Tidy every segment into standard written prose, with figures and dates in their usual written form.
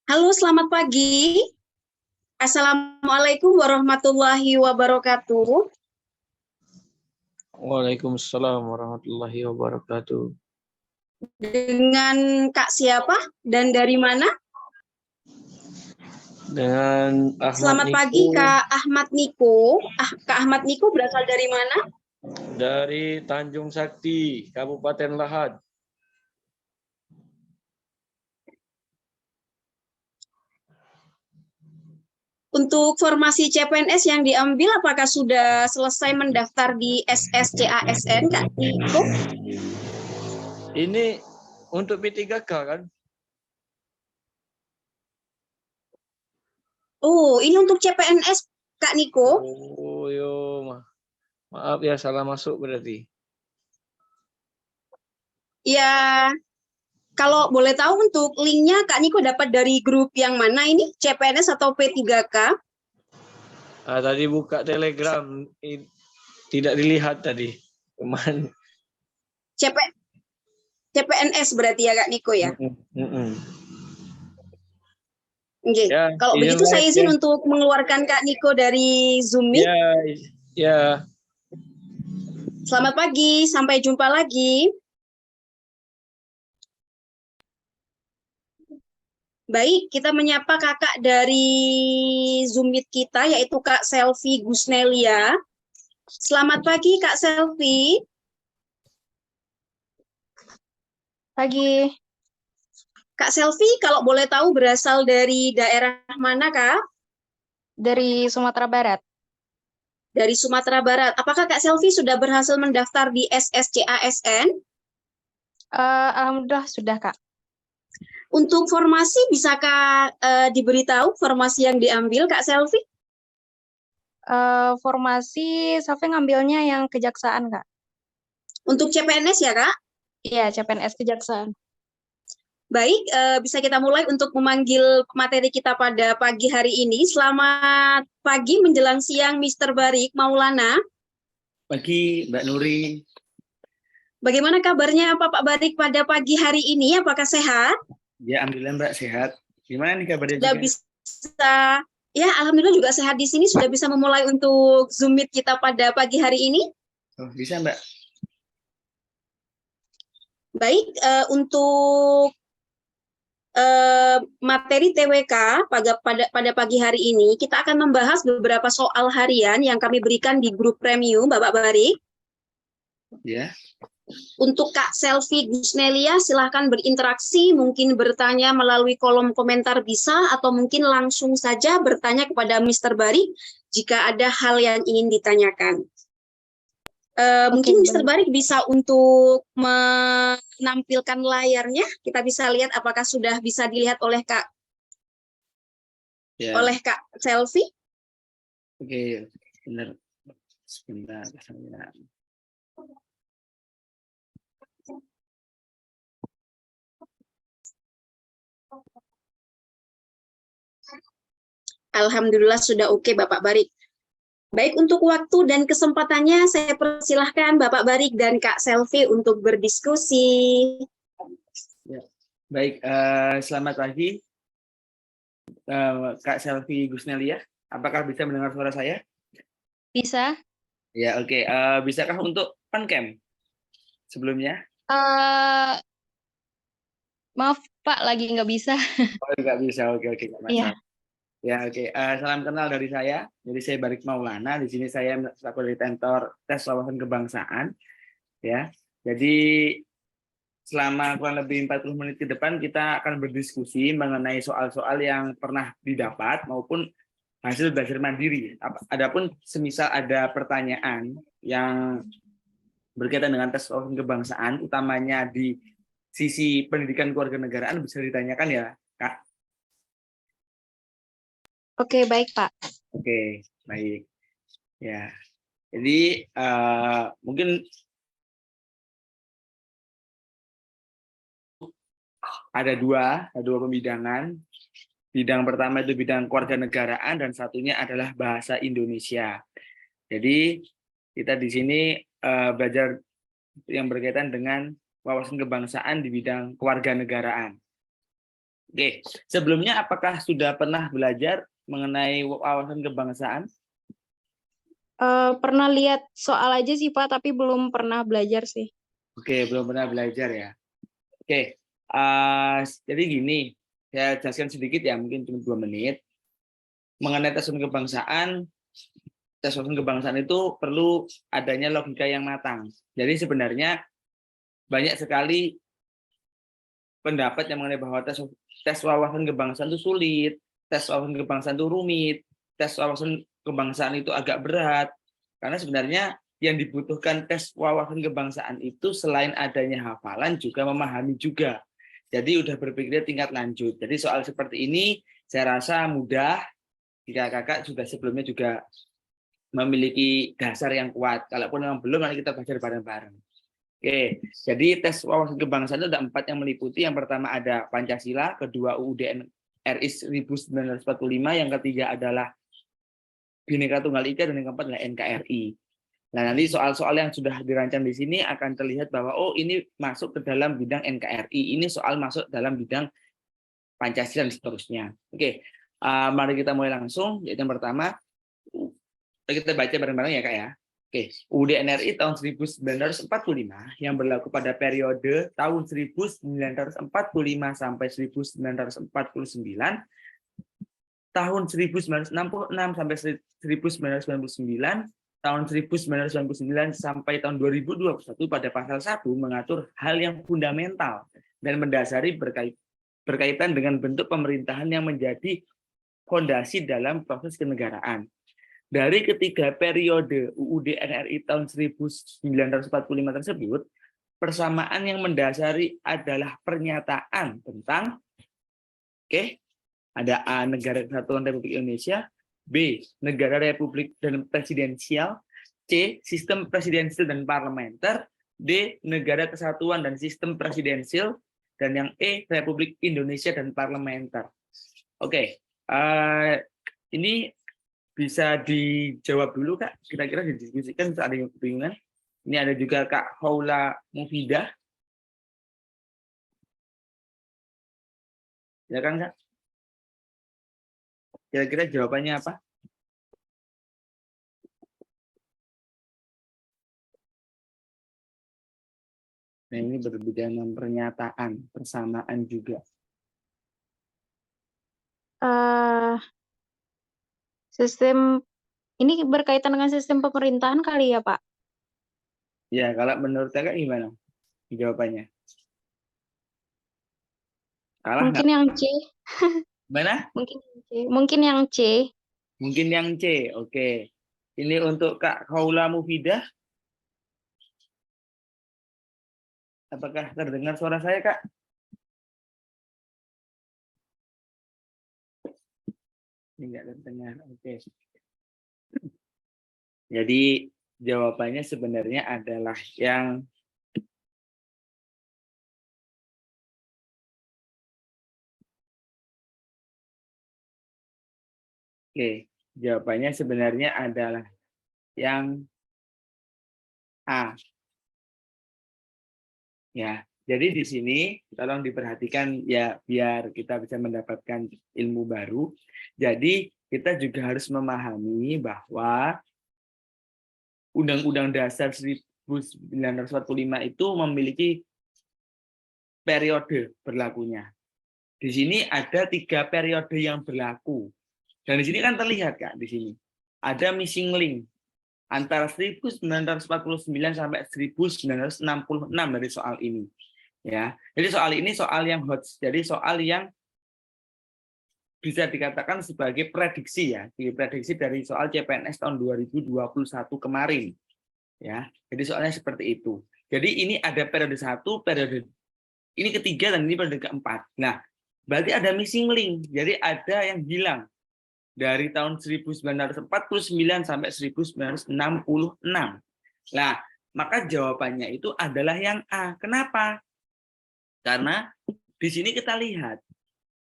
Halo, selamat pagi. Assalamualaikum warahmatullahi wabarakatuh. Waalaikumsalam warahmatullahi wabarakatuh. Dengan Kak siapa dan dari mana? Dengan Ahmad Selamat Niko pagi, Kak Ahmad Niko. Kak Ahmad Niko berasal dari mana? dari Tanjung Sakti, Kabupaten Lahad. Untuk formasi CPNS yang diambil, apakah sudah selesai mendaftar di SSCASN, Kak Niko? Ini untuk P3K kan? Oh, ini untuk CPNS, Kak Niko. Oh, maaf ya, salah masuk berarti. Ya, kalau boleh tahu untuk linknya Kak Niko dapat dari grup yang mana ini? CPNS atau P3K? Tadi buka Telegram, tidak dilihat tadi. Cuman CPNS berarti ya Kak Niko ya? Oke. Ya, Kalau izin begitu saya live izin ya. untuk mengeluarkan Kak Niko dari Zoom Meet. Ya. Selamat pagi, sampai jumpa lagi. Baik, kita menyapa kakak dari Zoom Meet kita, yaitu Kak Selvi Gusnelia. Selamat pagi Kak Selvi. Pagi, Kak Selvi, kalau boleh tahu berasal dari daerah mana Kak? dari Sumatera Barat. Dari Sumatera Barat. Apakah Kak Selvi sudah berhasil mendaftar di SSCASN? Alhamdulillah sudah, Kak. Untuk formasi, bisakah diberitahu formasi yang diambil Kak Selvi? Formasi, Safi ngambilnya yang kejaksaan, Kak. Untuk CPNS ya Kak? Iya, CPNS kejaksaan. Baik, bisa kita mulai untuk memanggil materi kita pada pagi hari ini. Selamat pagi menjelang siang Mr. Barik Maulana. Pagi Mbak Nuri. Bagaimana kabarnya Pak Barik pada pagi hari ini? Apakah sehat? Ya, alhamdulillah Mbak sehat. Gimana nih kabarnya Sudah juga? bisa, ya alhamdulillah juga sehat di sini. Sudah bisa memulai untuk Zoom Meet kita pada pagi hari ini? Oh, bisa Mbak. Baik, untuk materi TWK pada pagi hari ini, kita akan membahas beberapa soal harian yang kami berikan di grup premium, Bapak Barik. Ya. Untuk Kak Selvi Gusnelia, silahkan berinteraksi, mungkin bertanya melalui kolom komentar bisa, atau mungkin langsung saja bertanya kepada Mr. Barik jika ada hal yang ingin ditanyakan. Mungkin Mr. Barik bisa untuk menampilkan layarnya, kita bisa lihat apakah sudah bisa dilihat oleh Kak Selvi. Oke, benar. Sebentar. Alhamdulillah sudah oke Bapak Barik. Baik, untuk waktu dan kesempatannya saya persilahkan Bapak Barik dan Kak Selvi untuk berdiskusi. Ya. Baik, selamat pagi Kak Selvi Gusnelia. Apakah bisa mendengar suara saya? Bisa? Ya, oke. Bisakah untuk pancam sebelumnya? Maaf, Pak, lagi nggak bisa. Oh, nggak bisa. Oke, nggak masalah. Iya. Ya, oke. Salam kenal dari saya. Jadi saya Barik Maulana. Di sini saya selaku detentor tes wawasan kebangsaan. Ya. Jadi selama kurang lebih 40 menit ke depan kita akan berdiskusi mengenai soal-soal yang pernah didapat maupun hasil belajar mandiri. Adapun semisal ada pertanyaan yang berkaitan dengan tes wawasan kebangsaan, utamanya di sisi pendidikan kewarganegaraan, bisa ditanyakan ya, Kak. Oke, baik, Pak. Oke, baik. Ya, jadi mungkin ada dua pembidangan. Bidang pertama itu bidang kewarganegaraan dan satunya adalah bahasa Indonesia. Jadi kita di sini belajar yang berkaitan dengan wawasan kebangsaan di bidang kewarganegaraan. Oke, sebelumnya apakah sudah pernah belajar mengenai wawasan kebangsaan? Pernah lihat soal aja sih Pak, tapi belum pernah belajar sih. Oke, belum pernah belajar ya. Oke, jadi gini, saya jelaskan sedikit ya, mungkin cuma 2 menit. Mengenai tes wawasan kebangsaan itu perlu adanya logika yang matang. Jadi sebenarnya banyak sekali pendapat yang mengenai bahwa tes wawasan kebangsaan itu sulit, tes wawasan kebangsaan itu rumit, tes wawasan kebangsaan itu agak berat. Karena sebenarnya yang dibutuhkan tes wawasan kebangsaan itu selain adanya hafalan juga memahami juga. Jadi udah berpikir tingkat lanjut. Jadi soal seperti ini saya rasa mudah jika kakak sudah sebelumnya juga memiliki dasar yang kuat. Kalaupun memang belum, nanti kita belajar bareng-bareng. Oke, jadi tes wawasan kebangsaan itu ada 4 yang meliputi. Yang pertama ada Pancasila, kedua UUD RI 1945, yang ketiga adalah Bhinneka Tunggal Ika, dan yang keempat adalah NKRI. Nah, nanti soal-soal yang sudah dirancang di sini akan terlihat bahwa oh ini masuk ke dalam bidang NKRI, ini soal masuk dalam bidang Pancasila dan seterusnya. Oke, mari kita mulai langsung. Yaitu yang pertama, kita baca bareng-bareng ya Kak ya. Oke, UUD NRI tahun 1945 yang berlaku pada periode tahun 1945 sampai 1949, tahun 1966 sampai 1999, tahun 1999 sampai tahun 2021 pada pasal 1 mengatur hal yang fundamental dan mendasari berkaitan dengan bentuk pemerintahan yang menjadi fondasi dalam proses kenegaraan. Dari ketiga periode UUD NRI tahun 1945 tersebut, persamaan yang mendasari adalah pernyataan tentang ada A, negara kesatuan Republik Indonesia, B, negara republik dan presidensial, C, sistem presidensial dan parlementer, D, negara kesatuan dan sistem presidensial, dan yang E, Republik Indonesia dan parlementer. Oke, ini bisa dijawab dulu Kak, kira-kira didiskusikan, ada yang kebingungan. Ini ada juga Kak Haula Mufidah. Ya kan Kak? Kira-kira jawabannya apa? Nah, ini berbeda dengan pernyataan, persamaan juga. Sistem ini berkaitan dengan sistem pemerintahan kali ya Pak? Ya, kalau menurut Kakak gimana jawabannya? Kalah Mungkin nggak? yang C. Mana? Mungkin yang C. Mungkin yang C. Mungkin yang C. Oke. Ini untuk Kak Haula Mufidah. Apakah terdengar suara saya, Kak? Ini nggak terdengar. Oke. Jadi jawabannya sebenarnya adalah yang jawabannya sebenarnya adalah yang A. Ya, jadi di sini tolong diperhatikan ya biar kita bisa mendapatkan ilmu baru. Jadi kita juga harus memahami bahwa Undang-Undang Dasar 1945 itu memiliki periode berlakunya. Di sini ada 3 periode yang berlaku. Dan di sini kan terlihat Kak, di sini ada missing link antara 1949 sampai 1966 dari soal ini. Ya, jadi soal ini soal yang hot, jadi soal yang bisa dikatakan sebagai prediksi ya, prediksi dari soal CPNS tahun 2021 kemarin. Ya, jadi soalnya seperti itu. Jadi ini ada periode 1, periode ini ketiga, dan ini periode keempat. Nah, berarti ada missing link. Jadi ada yang hilang dari tahun 1949 sampai 1966. Nah, maka jawabannya itu adalah yang A. Kenapa? Karena di sini kita lihat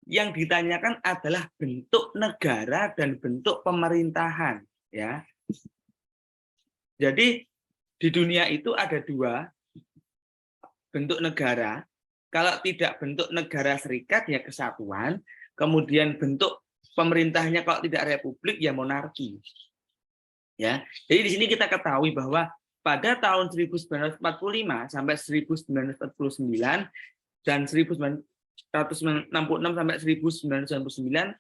yang ditanyakan adalah bentuk negara dan bentuk pemerintahan, ya. Jadi di dunia itu ada 2 bentuk negara Kalau tidak bentuk negara serikat ya kesatuan, kemudian bentuk pemerintahnya kalau tidak republik ya monarki. Ya. Jadi di sini kita ketahui bahwa pada tahun 1945 sampai 1949 dan 1966 sampai 1999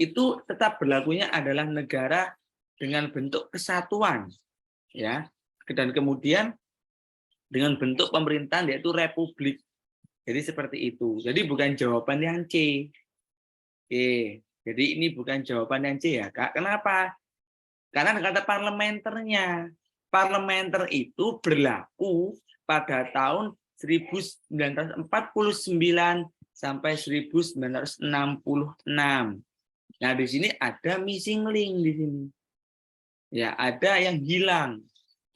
itu tetap berlakunya adalah negara dengan bentuk kesatuan, ya. Dan kemudian dengan bentuk pemerintahan yaitu republik. Jadi seperti itu. Jadi bukan jawaban yang C. Oke. Jadi ini bukan jawaban yang C ya, Kak. Kenapa? Karena kata parlementernya. Parlementer itu berlaku pada tahun 1949 sampai 1966. Nah, di sini ada missing link di sini. Ya, ada yang hilang.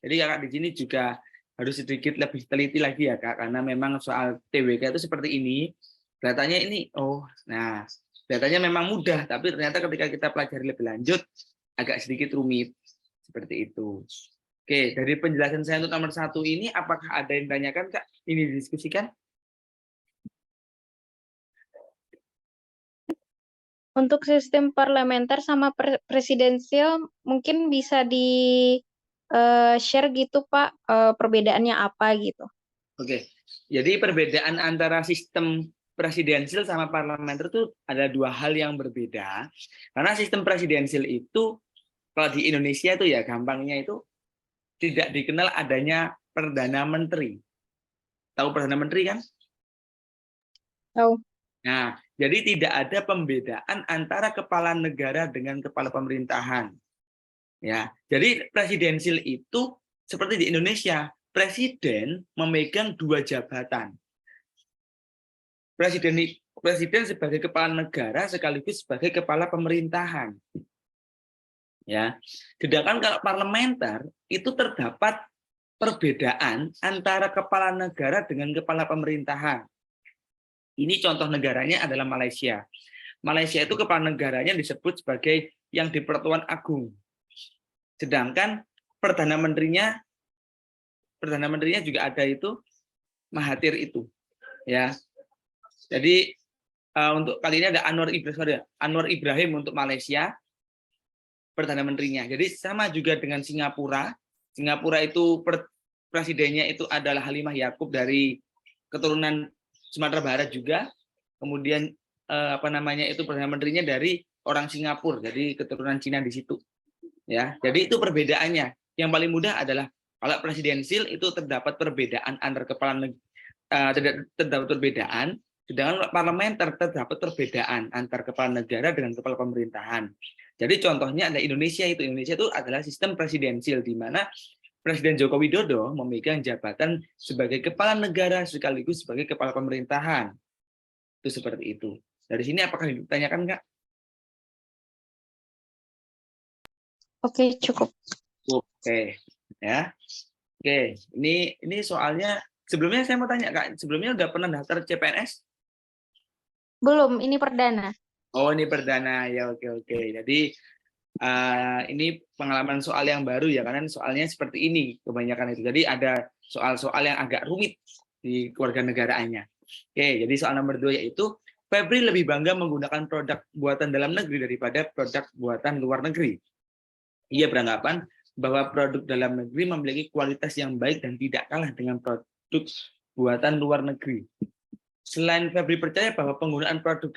Jadi Kakak di sini juga harus sedikit lebih teliti lagi ya, Kak, karena memang soal TWK itu seperti ini. Datanya ini, nah, datanya memang mudah, tapi ternyata ketika kita pelajari lebih lanjut agak sedikit rumit. Seperti itu. Oke, dari penjelasan saya untuk nomor 1 ini, apakah ada yang ditanyakan, Kak? Ini didiskusikan? Untuk sistem parlementer sama presidensial mungkin bisa di share gitu Pak, perbedaannya apa gitu. Oke, jadi perbedaan antara sistem presidensial sama parlementer itu ada 2 hal yang berbeda. Karena sistem presidensial itu, kalau di Indonesia itu ya gampangnya itu, tidak dikenal adanya Perdana Menteri. Tahu Perdana Menteri kan? Tahu. Nah, jadi tidak ada pembedaan antara kepala negara dengan kepala pemerintahan. Ya, jadi presidensial itu seperti di Indonesia, presiden memegang 2 jabatan. Presiden sebagai kepala negara sekaligus sebagai kepala pemerintahan. Ya, sedangkan kalau parlementer itu terdapat perbedaan antara kepala negara dengan kepala pemerintahan. Ini contoh negaranya adalah Malaysia. Malaysia itu kepala negaranya disebut sebagai yang di Pertuan Agung. Sedangkan perdana menterinya juga ada itu Mahathir itu. Ya. Jadi untuk kali ini ada Anwar Ibrahim untuk Malaysia. Perdana Menterinya. Jadi sama juga dengan Singapura. Singapura itu presidennya itu adalah Halimah Yacob dari keturunan Sumatera Barat juga. Kemudian itu Perdana Menterinya dari orang Singapura, jadi keturunan Cina di situ. Ya, jadi itu perbedaannya. Yang paling mudah adalah kalau presidensial itu terdapat perbedaan antar kepala negara, terdapat perbedaan. Sedangkan parlementer terdapat perbedaan antar kepala negara dengan kepala pemerintahan. Jadi contohnya ada Indonesia itu adalah sistem presidensial di mana Presiden Joko Widodo memegang jabatan sebagai kepala negara sekaligus sebagai kepala pemerintahan. Itu seperti itu. Dari sini apakah ditanyakan, Kak? Oke, cukup. Oke, ya. Oke, ini soalnya sebelumnya saya mau tanya, Kak, sebelumnya udah pernah daftar CPNS? Belum, ini perdana. Oh, ini perdana ya, oke. Jadi ini pengalaman soal yang baru ya, karena soalnya seperti ini kebanyakan itu. Jadi ada soal-soal yang agak rumit di kewarganegaraannya. Oke, jadi soal nomor 2 yaitu Febri lebih bangga menggunakan produk buatan dalam negeri daripada produk buatan luar negeri. Ia beranggapan bahwa produk dalam negeri memiliki kualitas yang baik dan tidak kalah dengan produk buatan luar negeri. Selain Febri percaya bahwa penggunaan produk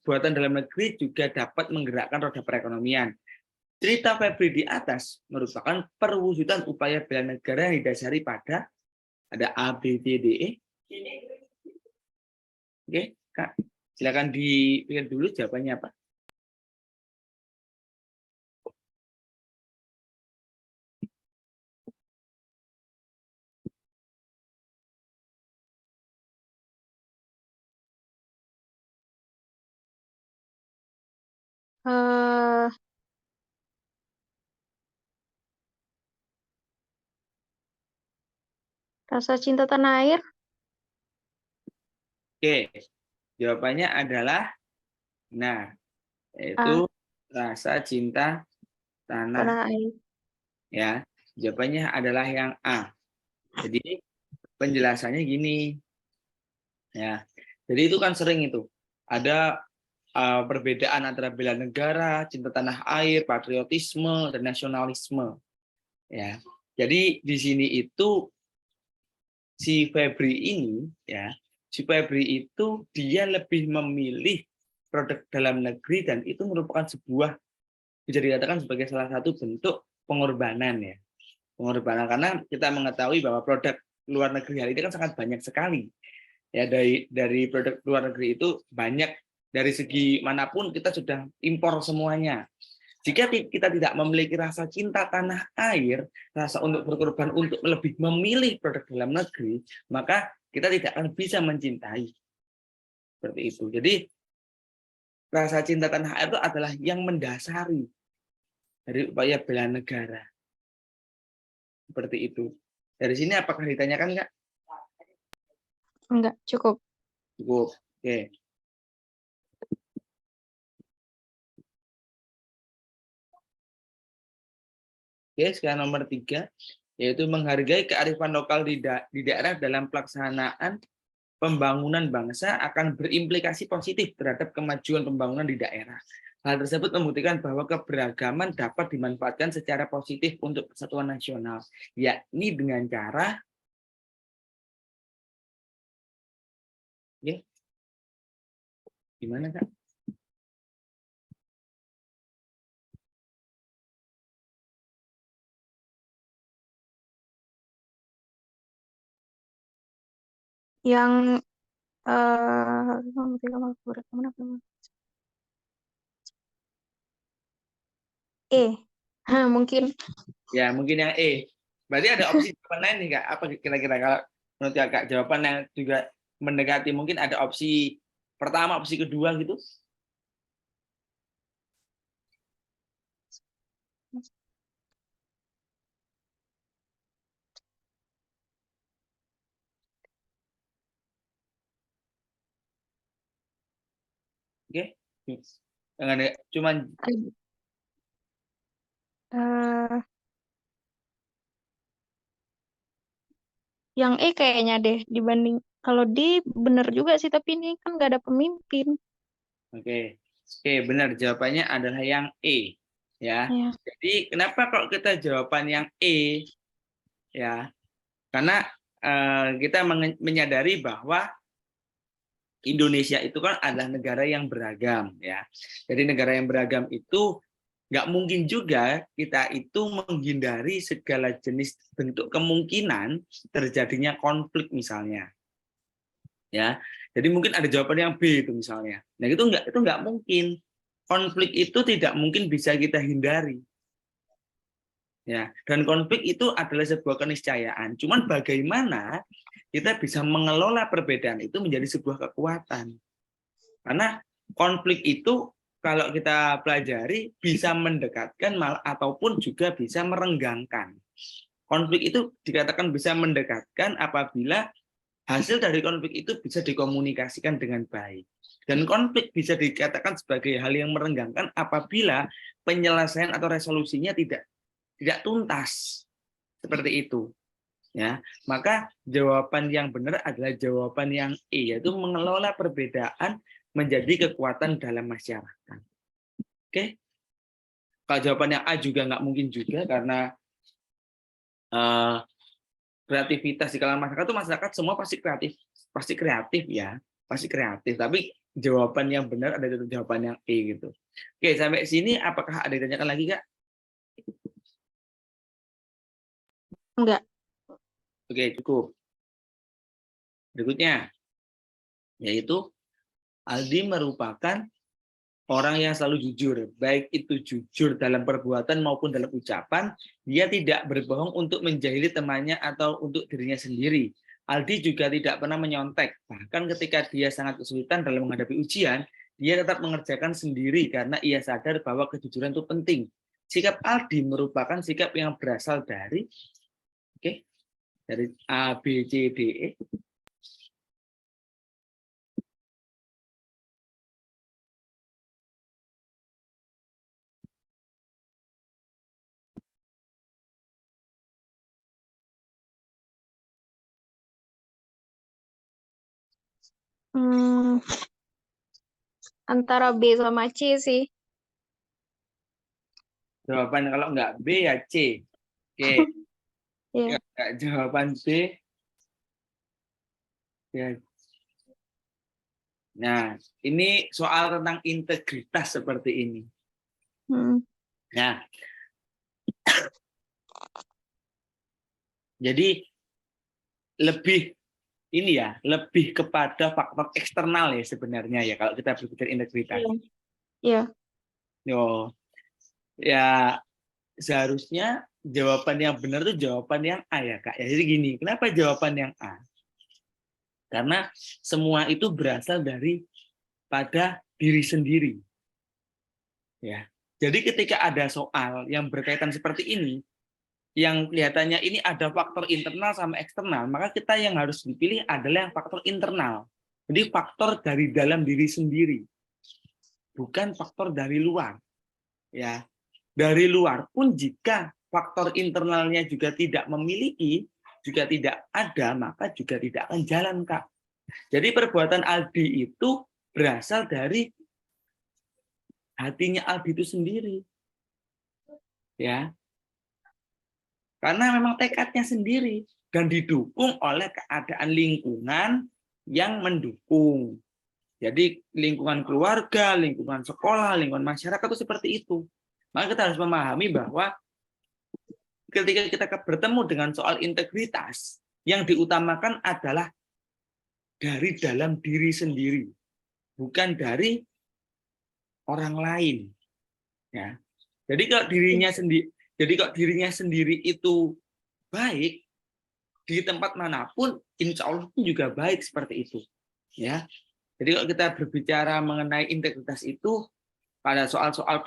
buatan dalam negeri juga dapat menggerakkan roda perekonomian. Cerita Febri di atas merupakan perwujudan upaya bela negara yang didasari pada ada A, B, C, D, E. Oke, Kak, silakan dipikir dulu jawabannya apa. Rasa cinta tanah air. Oke, jawabannya adalah yaitu rasa cinta tanah air. ya. Jawabannya adalah yang A. Jadi penjelasannya gini. Ya, jadi itu kan sering itu ada perbedaan antara bela negara, cinta tanah air, patriotisme, dan nasionalisme. Ya, jadi di sini itu si Febri ini, ya, si Febri itu dia lebih memilih produk dalam negeri dan itu merupakan sebuah bisa dikatakan sebagai salah satu bentuk pengorbanan ya, pengorbanan karena kita mengetahui bahwa produk luar negeri hari ini kan sangat banyak sekali ya dari produk luar negeri itu banyak dari segi manapun kita sudah impor semuanya. Jika kita tidak memiliki rasa cinta tanah air, rasa untuk berkorban untuk lebih memilih produk dalam negeri, maka kita tidak akan bisa mencintai. Seperti itu. Jadi rasa cinta tanah air itu adalah yang mendasari dari upaya bela negara. Seperti itu. Dari sini apakah ditanyakan nggak? Enggak, cukup. Cukup. Oke. Oke, sekarang nomor 3, yaitu menghargai kearifan lokal di daerah dalam pelaksanaan pembangunan bangsa akan berimplikasi positif terhadap kemajuan pembangunan di daerah. Hal tersebut membuktikan bahwa keberagaman dapat dimanfaatkan secara positif untuk persatuan nasional, yakni dengan cara ya, gimana Kak? Yang mungkin Ya, mungkin yang E. Berarti ada opsi jawaban lain nih Kak. Apa kira-kira kalau menurut Kakak jawaban yang juga mendekati mungkin ada opsi pertama, opsi kedua gitu? Oke. Dengan cuman eh, yang kayaknya deh dibanding kalau D bener juga sih, tapi ini kan nggak ada pemimpin. oke. Oke, benar jawabannya adalah yang E. Ya. Ya. Jadi kenapa kalau kita jawaban yang E ya? Karena kita menyadari bahwa Indonesia itu kan adalah negara yang beragam ya. Jadi negara yang beragam itu nggak mungkin juga kita itu menghindari segala jenis bentuk kemungkinan terjadinya konflik misalnya. Ya. Jadi mungkin ada jawaban yang B itu misalnya. Nah, itu nggak mungkin. Konflik itu tidak mungkin bisa kita hindari. Ya, dan konflik itu adalah sebuah keniscayaan. Cuman bagaimana kita bisa mengelola perbedaan itu menjadi sebuah kekuatan. Karena konflik itu kalau kita pelajari bisa mendekatkan ataupun juga bisa merenggangkan. Konflik itu dikatakan bisa mendekatkan apabila hasil dari konflik itu bisa dikomunikasikan dengan baik. Dan konflik bisa dikatakan sebagai hal yang merenggangkan apabila penyelesaian atau resolusinya tidak tuntas. Seperti itu. Ya, maka jawaban yang benar adalah jawaban yang E, yaitu mengelola perbedaan menjadi kekuatan dalam masyarakat. Oke, kalau jawaban yang A juga nggak mungkin juga karena kreativitas di kalangan masyarakat itu masyarakat semua pasti kreatif ya, pasti kreatif. Tapi jawaban yang benar ada itu jawaban yang E gitu. Oke, sampai sini apakah ada yang ditanyakan lagi Kak? Enggak. Oke, cukup. Berikutnya, yaitu Aldi merupakan orang yang selalu jujur, baik itu jujur dalam perbuatan maupun dalam ucapan. Dia tidak berbohong untuk menjahili temannya atau untuk dirinya sendiri. Aldi juga tidak pernah menyontek. Bahkan ketika dia sangat kesulitan dalam menghadapi ujian, dia tetap mengerjakan sendiri karena ia sadar bahwa kejujuran itu penting. Sikap Aldi merupakan sikap yang berasal dari dari A, B, C, D, E. Hmm, antara B sama C sih. Jawaban kalau nggak B ya C. Oke, Ya. nggak jawaban B ya. Nah, ini soal tentang integritas seperti ini. Hmm. Nah, jadi lebih ini ya, lebih kepada faktor eksternal ya sebenarnya ya kalau kita berbicara integritas. Iya. Iya. Yo, ya seharusnya jawaban yang benar itu jawaban yang A ya Kak. Ya, jadi gini, kenapa jawaban yang A? Karena semua itu berasal dari pada diri sendiri. Ya. Jadi ketika ada soal yang berkaitan seperti ini, yang kelihatannya ini ada faktor internal sama eksternal, maka kita yang harus dipilih adalah yang faktor internal. Jadi faktor dari dalam diri sendiri, bukan faktor dari luar. Ya, dari luar pun jika faktor internalnya juga tidak memiliki, juga tidak ada, maka juga tidak akan jalan, Kak. Jadi perbuatan Aldi itu berasal dari hatinya Aldi itu sendiri. Ya. Karena memang tekadnya sendiri dan didukung oleh keadaan lingkungan yang mendukung. Jadi lingkungan keluarga, lingkungan sekolah, lingkungan masyarakat itu seperti itu. Maka kita harus memahami bahwa ketika kita bertemu dengan soal integritas, yang diutamakan adalah dari dalam diri sendiri, bukan dari orang lain. Ya. Jadi kalau dirinya sendiri itu baik, di tempat manapun, insya Allah juga baik seperti itu. Ya, jadi kalau kita berbicara mengenai integritas itu pada soal-soal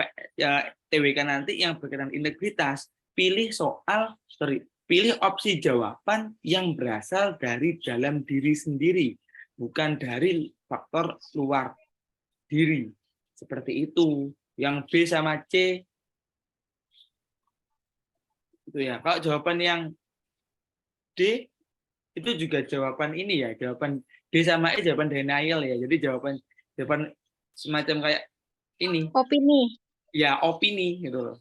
TWK nanti yang berkaitan integritas, pilih opsi jawaban yang berasal dari dalam diri sendiri, bukan dari faktor luar diri. Seperti itu. Yang B sama C itu ya. Kalau jawaban yang D itu juga jawaban ini ya, jawaban D sama E jawaban denial ya. Jadi jawaban semacam kayak ini. Opini. Ya, opini gitu loh.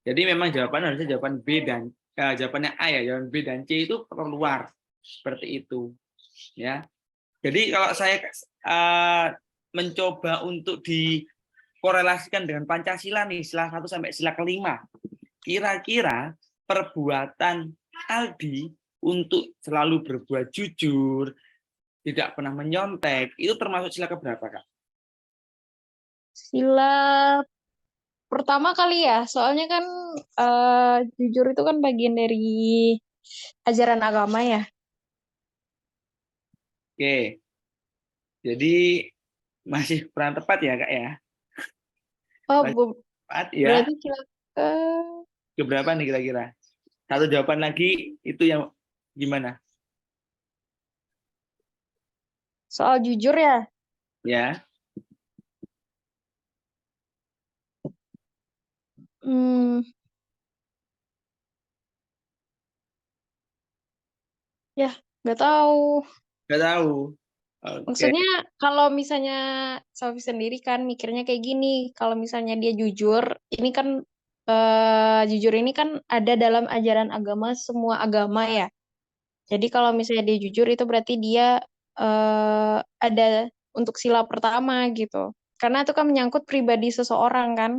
Jadi memang jawaban harusnya jawaban B dan jawabannya A ya, jawaban B dan C itu keluar seperti itu. Ya. Jadi kalau saya mencoba untuk dikorelasikan dengan Pancasila nih, sila 1 sampai sila kelima. Kira-kira perbuatan Aldi untuk selalu berbuat jujur, tidak pernah menyontek, itu termasuk sila keberapa, Kak? Sila pertama kali ya, soalnya kan jujur itu kan bagian dari ajaran agama ya. Oke, jadi masih kurang tepat ya, Kak ya? Oh, Masih tepat ya. berarti sila ke Keberapa nih kira-kira? Satu jawaban lagi itu yang gimana? soal jujur ya. Ya, Hmm, ya nggak tahu. nggak tahu. Oke, Maksudnya kalau misalnya Sofi sendiri kan mikirnya kayak gini, kalau misalnya dia jujur, ini kan jujur ini kan ada dalam ajaran agama semua agama ya. Jadi kalau misalnya dia jujur itu berarti dia ada untuk sila pertama gitu. Karena itu kan menyangkut pribadi seseorang kan.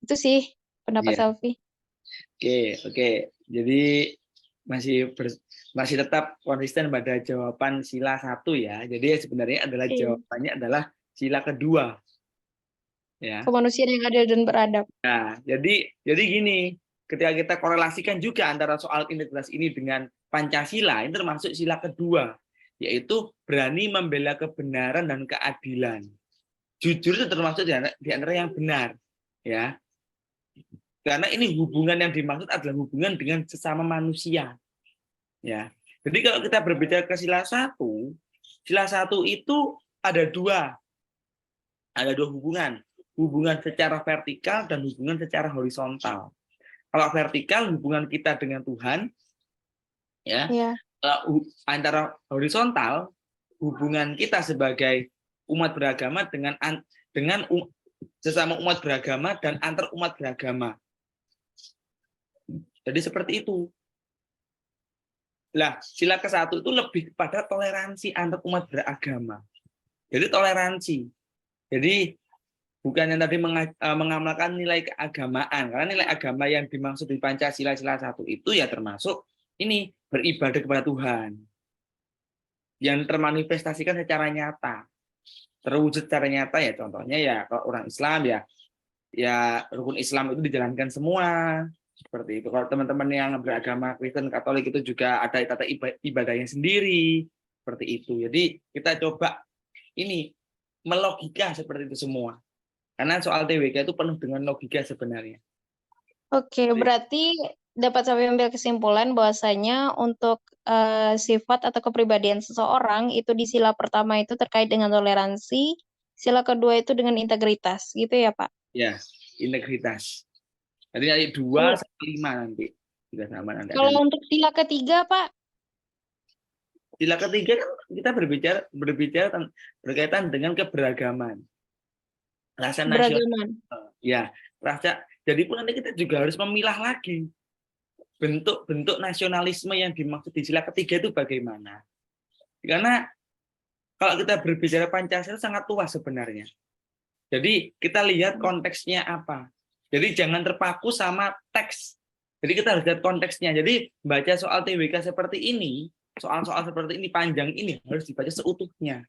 Itu sih pendapat iya. Selfie. Oke. Jadi masih masih tetap konsisten pada jawaban sila 1 ya. Jadi sebenarnya adalah Iya. jawabannya adalah sila kedua. Ya. Kemanusiaan yang adil dan beradab. Nah, jadi gini, ketika kita korelasikan juga antara soal integritas ini dengan Pancasila, ini termasuk sila kedua, yaitu berani membela kebenaran dan keadilan. Jujur itu termasuk di antara yang benar, ya. Karena ini hubungan yang dimaksud adalah hubungan dengan sesama manusia, ya. Jadi kalau kita berbicara ke sila 1 itu ada dua hubungan secara vertikal dan hubungan secara horizontal. Kalau vertikal hubungan kita dengan Tuhan, ya. Iya. Antara horizontal hubungan kita sebagai umat beragama dengan sesama umat beragama dan antar umat beragama. Jadi seperti itu. Lah, sila ke-1 itu lebih kepada toleransi antar umat beragama. Jadi toleransi. Jadi bukan yang tadi mengamalkan nilai keagamaan. Karena nilai agama yang dimaksud di Pancasila sila 1 itu ya termasuk ini beribadah kepada Tuhan. Yang termanifestasikan secara nyata. Terwujud secara nyata ya contohnya ya kalau orang Islam ya rukun Islam itu dijalankan semua. Seperti itu. Kalau teman-teman yang beragama Kristen, Katolik itu juga ada tata ibadahnya sendiri. Seperti itu. Jadi kita coba ini melogika seperti itu semua. Karena soal TWK itu penuh dengan logika sebenarnya. Oke, berarti dapat saya ambil kesimpulan bahwasanya untuk sifat atau kepribadian seseorang itu di sila pertama itu terkait dengan toleransi, sila kedua itu dengan integritas, gitu ya Pak? Ya, integritas. Jadi dari 2 sampai 5 nanti. Sudah sama nanti. Kalau untuk sila ketiga, Pak? Sila ketiga kan kita berbicara berkaitan dengan keberagaman. Rasa nasional. Beragaman. Ya, rasa. Jadi pun nanti kita juga harus memilah lagi bentuk-bentuk nasionalisme yang dimaksud di sila ketiga itu bagaimana. Karena kalau kita berbicara Pancasila sangat luas sebenarnya. Jadi kita lihat konteksnya apa. Jadi jangan terpaku sama teks. Jadi kita harus lihat konteksnya. Jadi baca soal TWK seperti ini, soal-soal seperti ini panjang ini harus dibaca seutuhnya.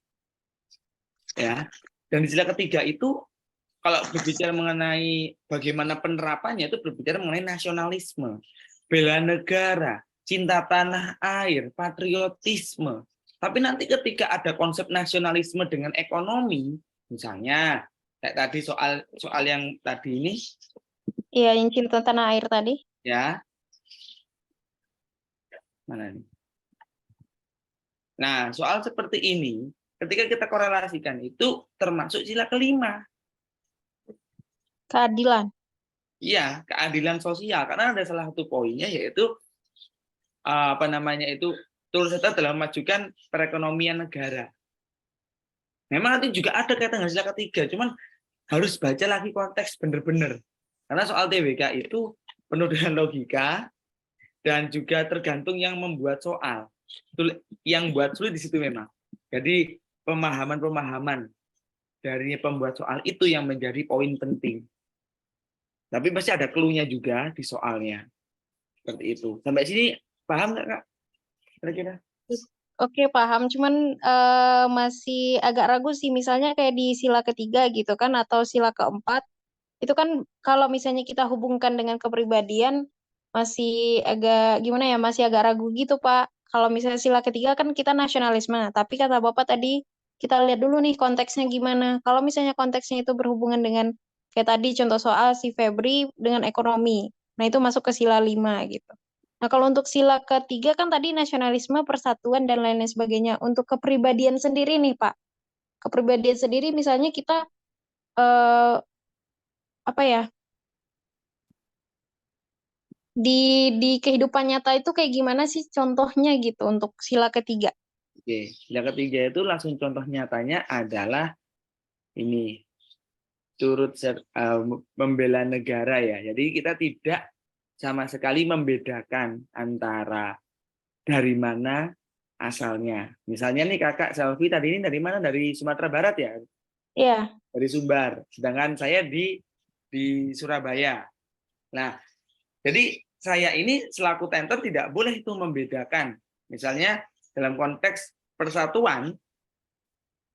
Ya. Dan di sila ketiga itu kalau berbicara mengenai bagaimana penerapannya itu berbicara mengenai nasionalisme, bela negara, cinta tanah air, patriotisme. Tapi nanti ketika ada konsep nasionalisme dengan ekonomi, misalnya kayak tadi soal yang tadi ini, Iya, yang cinta tanah air tadi. ya, mana nih? Nah, soal seperti ini, ketika kita korelasikan itu termasuk sila kelima. Keadilan. Iya, keadilan sosial. Karena ada salah satu poinnya yaitu turut serta dalam memajukan perekonomian negara. Memang nanti juga ada kaitan dengan sila ketiga, cuman harus baca lagi konteks benar-benar. Karena soal TWK itu penuh dengan logika dan juga tergantung yang membuat soal. Yang buat sulit di situ memang. Jadi pemahaman-pemahaman dari pembuat soal itu yang menjadi poin penting. Tapi pasti ada clue-nya juga di soalnya. Seperti itu. Sampai sini paham nggak, Kak? Kira-kira? Oke, paham. Cuman masih agak ragu sih. Misalnya kayak di sila ketiga gitu kan, atau sila keempat. Itu kan kalau misalnya kita hubungkan dengan kepribadian, masih agak gimana ya, masih agak ragu gitu, Pak. Kalau misalnya sila ketiga kan kita nasionalisme. Tapi kata Bapak tadi, kita lihat dulu nih konteksnya gimana. Kalau misalnya konteksnya itu berhubungan dengan, kayak tadi contoh soal si Febri dengan ekonomi. Nah, itu masuk ke sila 5 gitu. Nah, kalau untuk sila ketiga kan tadi nasionalisme, persatuan, dan lain-lain sebagainya. Untuk kepribadian sendiri nih, Pak. Kepribadian sendiri misalnya kita, apa ya, di kehidupan nyata itu kayak gimana sih contohnya gitu untuk sila ketiga? Oke, yang ketiga itu langsung contoh nyatanya adalah ini membela negara ya. Jadi kita tidak sama sekali membedakan antara dari mana asalnya. Misalnya nih Kakak Selvi tadi ini dari mana? Dari Sumatera Barat ya? Iya. Dari Sumbar. Sedangkan saya di Surabaya. Nah, jadi saya ini selaku tentor tidak boleh itu membedakan. Misalnya dalam konteks persatuan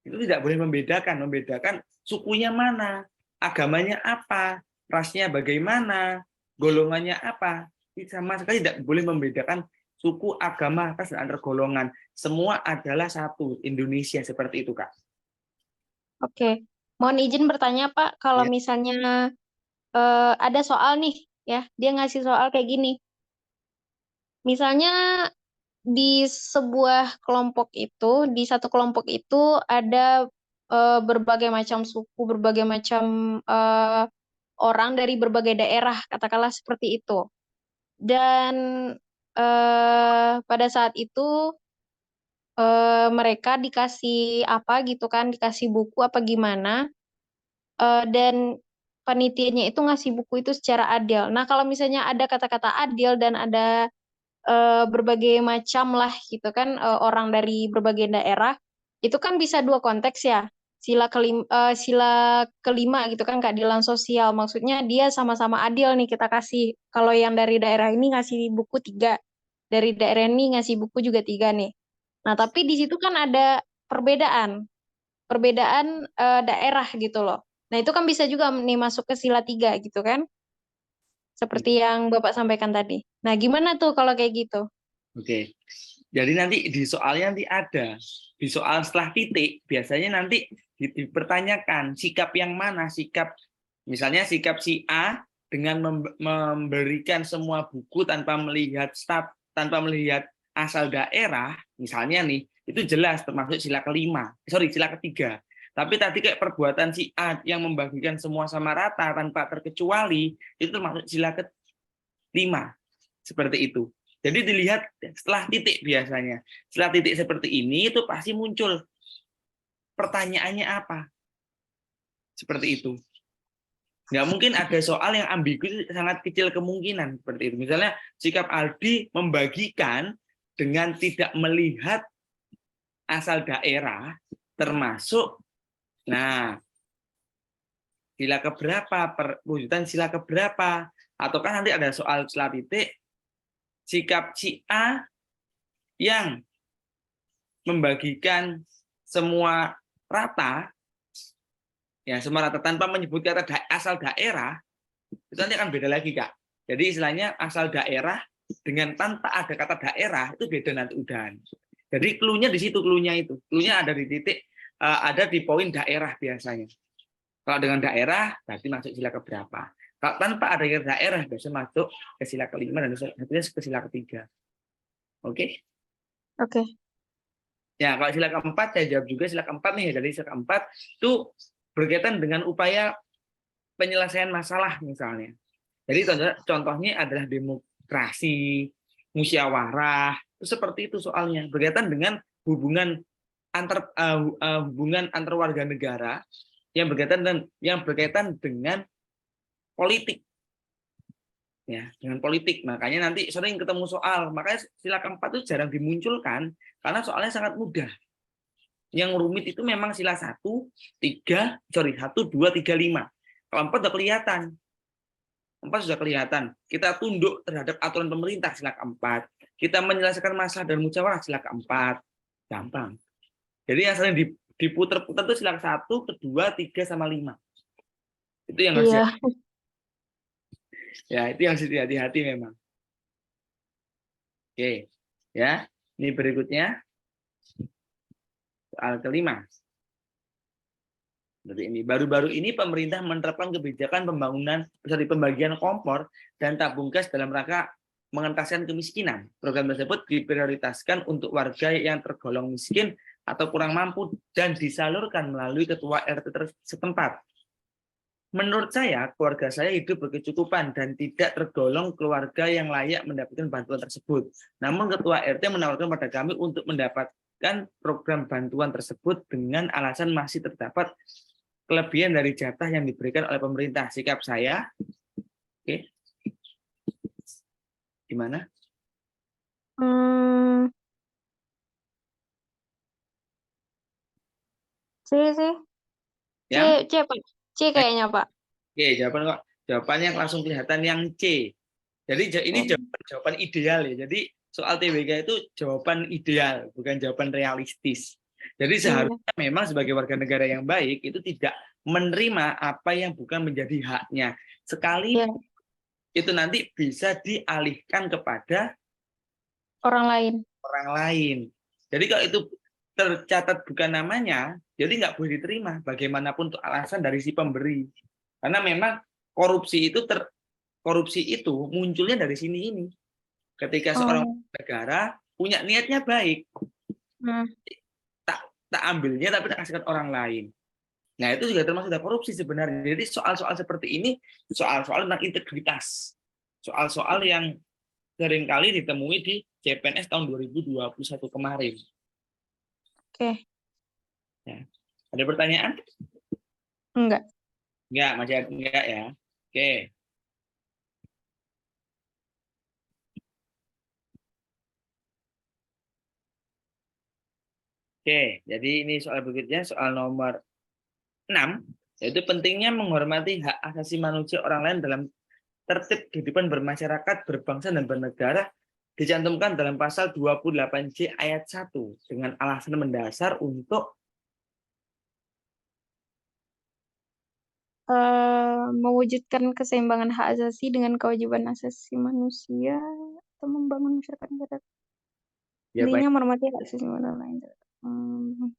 itu tidak boleh membedakan sukunya mana, agamanya apa, rasnya bagaimana, golongannya apa. Sama sekali tidak boleh membedakan suku, agama, ras, dan antar golongan. Semua adalah satu, Indonesia seperti itu, Kak. Oke. Mohon izin bertanya, Pak, kalau Ya. misalnya ada soal nih, ya, dia ngasih soal kayak gini. Misalnya di sebuah kelompok itu, di satu kelompok itu ada berbagai macam suku, berbagai macam orang dari berbagai daerah, katakanlah seperti itu. Dan pada saat itu mereka dikasih apa gitu kan, dikasih buku apa gimana, dan panitianya itu ngasih buku itu secara adil. Nah, kalau misalnya ada kata-kata adil dan ada berbagai macam lah gitu kan, orang dari berbagai daerah, itu kan bisa dua konteks ya. Sila kelima gitu kan, keadilan sosial. Maksudnya dia sama-sama adil nih kita kasih. Kalau yang dari daerah ini ngasih buku 3, dari daerah ini ngasih buku juga 3 nih. Nah, tapi di situ kan ada perbedaan, perbedaan daerah gitu loh. Nah, itu kan bisa juga nih masuk ke sila 3 gitu kan, seperti yang Bapak sampaikan tadi. Nah, gimana tuh kalau kayak gitu? Oke. Jadi nanti di soalnya nanti ada di soal setelah titik biasanya nanti dipertanyakan sikap yang mana, sikap misalnya sikap si A dengan memberikan semua buku tanpa melihat tanpa melihat asal daerah, misalnya nih, itu jelas termasuk sila sila ketiga. Tapi tadi kayak perbuatan si A yang membagikan semua sama rata tanpa terkecuali, itu termasuk sila kelima. Seperti itu. Jadi dilihat setelah titik biasanya. Setelah titik seperti ini itu pasti muncul pertanyaannya apa. Seperti itu. Nggak mungkin ada soal yang ambigu, sangat kecil kemungkinan seperti itu. Misalnya sikap Aldi membagikan dengan tidak melihat asal daerah, termasuk sila keberapa, perwujudan sila keberapa, ataukah nanti ada soal setelah titik sikap si A yang membagikan semua rata, ya semua rata tanpa menyebut kata asal daerah, itu nanti akan beda lagi, Kak. Jadi istilahnya asal daerah dengan tanpa ada kata daerah itu beda nanti udahan. Jadi clue-nya di situ, clue-nya itu. Clue-nya ada di titik, ada di poin daerah biasanya. Kalau dengan daerah berarti masuk sila keberapa. Kalau tanpa ada daerah biasanya masuk ke sila kelima dan nantinya ke sila ketiga. Oke? Oke. Ya, kalau sila keempat saya jawab juga sila keempat nih. Jadi sila keempat itu berkaitan dengan upaya penyelesaian masalah misalnya. Jadi contohnya adalah demokrasi, musyawarah, itu seperti itu soalnya. Berkaitan dengan hubungan antar warga negara yang berkaitan dengan politik. Ya, dengan politik. Makanya nanti sering ketemu soal. Makanya sila keempat itu jarang dimunculkan karena soalnya sangat mudah. Yang rumit itu memang sila 1, 2, 3, 5. Kalau 4 sudah kelihatan. 4 sudah kelihatan. Kita tunduk terhadap aturan pemerintah sila keempat. Kita menyelesaikan masalah dan musyawarah sila keempat. Gampang. Jadi yang sering diputar-putar itu sila 1, 2, 3, sama 5. Itu yang harus ya, itu yang harus hati-hati memang. Oke, ya. Ini berikutnya soal kelima. Jadi ini baru-baru ini pemerintah menerapkan kebijakan pembagian kompor dan tabung gas dalam rangka mengentaskan kemiskinan. Program tersebut diprioritaskan untuk warga yang tergolong miskin atau kurang mampu dan disalurkan melalui ketua RT setempat. Menurut saya, keluarga saya hidup berkecukupan dan tidak tergolong keluarga yang layak mendapatkan bantuan tersebut. Namun ketua RT menawarkan pada kami untuk mendapatkan program bantuan tersebut dengan alasan masih terdapat kelebihan dari jatah yang diberikan oleh pemerintah. Sikap saya, oke, gimana? Sih. Yang C kayaknya, Pak. Oke, jawabannya langsung kelihatan yang C. Jadi ini jawaban ideal ya. Jadi soal TBK itu jawaban ideal, bukan jawaban realistis. Jadi seharusnya memang sebagai warga negara yang baik itu tidak menerima apa yang bukan menjadi haknya. Sekali itu nanti bisa dialihkan kepada orang lain. Jadi kalau itu tercatat bukan namanya, jadi nggak boleh diterima. Bagaimanapun untuk alasan dari si pemberi. Karena memang korupsi itu munculnya dari sini ini. Ketika seorang negara punya niatnya baik, tak ambilnya tapi tak kasihkan orang lain. Nah itu juga termasuk korupsi sebenarnya. Jadi soal-soal seperti ini, soal-soal tentang integritas, soal-soal yang seringkali ditemui di CPNS tahun 2021 kemarin. Oke. Ada pertanyaan? Enggak. Enggak, masih ada enggak ya? Oke. Oke, jadi ini soal berikutnya, soal nomor 6, yaitu pentingnya menghormati hak asasi manusia orang lain dalam tertib kehidupan bermasyarakat, berbangsa, dan bernegara, dicantumkan dalam pasal 28J ayat 1 dengan alasan mendasar untuk Mewujudkan keseimbangan hak asasi dengan kewajiban asasi manusia atau membangun masyarakat negara. ya baik. Intinya menghormati hak asasi manusia orang lain. Hmm.